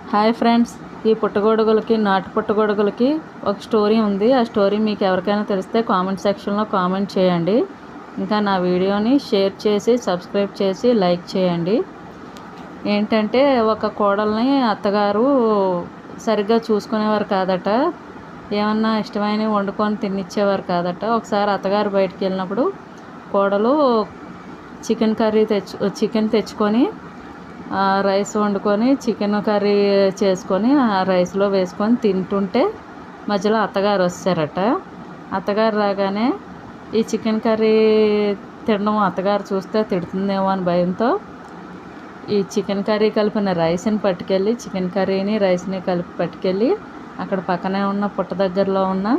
Hi friends, ఈ పుట్టగొడుగులకి నాటు పుట్టగొడుగులకి ఒక స్టోరీ ఉంది. ఆ స్టోరీ మీకు ఎవరికైనా తెలిస్తే కామెంట్ సెక్షన్లో కామెంట్ చేయండి. ఇంకా నా వీడియోని షేర్ చేసి సబ్స్క్రైబ్ చేసి లైక్ చేయండి. ఏంటంటే ఒక కోడల్ని అత్తగారు సరిగ్గా చూసుకునేవారు కాదట. ఏమన్నా ఇష్టమైనవి వండుకొని తినిచ్చేవారు కాదట. ఒకసారి అత్తగారు బయటికి వెళ్ళినప్పుడు కోడలు చికెన్ తెచ్చుకొని రైస్ వండుకొని చికెన్ కర్రీ చేసుకొని ఆ రైస్లో వేసుకొని తింటుంటే మధ్యలో అత్తగారు వచ్చారట. అత్తగారు రాగానే ఈ చికెన్ కర్రీ తినడం అత్తగారు చూస్తే తిడుతుందేమో అని భయంతో ఈ చికెన్ కర్రీ కలిపిన రైస్ని పట్టుకెళ్ళి చికెన్ కర్రీని రైస్ని కలిపి పట్టుకెళ్ళి అక్కడ పక్కనే ఉన్న పుట్ట దగ్గరలో ఉన్న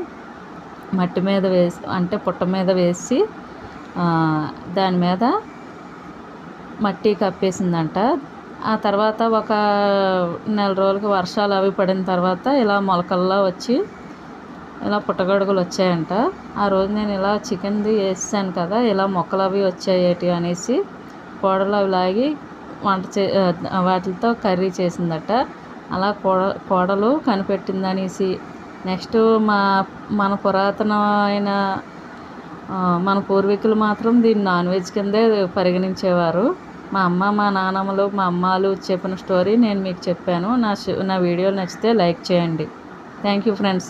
మట్టి మీద వేసి అంటే పుట్ట మీద వేసి దాని మీద మట్టి కప్పేసిందంట. ఆ తర్వాత ఒక నెల రోజులకి వర్షాలు అవి పడిన తర్వాత ఇలా మొలకల్లా వచ్చి ఇలా పుట్టగొడుగులు వచ్చాయంట. ఆ రోజు నేను ఇలా చికెన్ది వేసాను కదా, ఇలా మొక్కలు అవి వచ్చాయేటి అనేసి కోడలు అవి లాగి వాటితో కర్రీ చేసిందట. అలా కోడలు కనిపెట్టిందనేసి నెక్స్ట్ మన పురాతనమైన మన పూర్వీకులు మాత్రం దీన్ని నాన్ వెజ్ కిందే పరిగణించేవారు. మా అమ్మ మా నాన్నమ్మలు మా అమ్మాలు చెప్పిన స్టోరీ నేను మీకు చెప్పాను. నా వీడియోలు నచ్చితే లైక్ చేయండి. Thank you friends.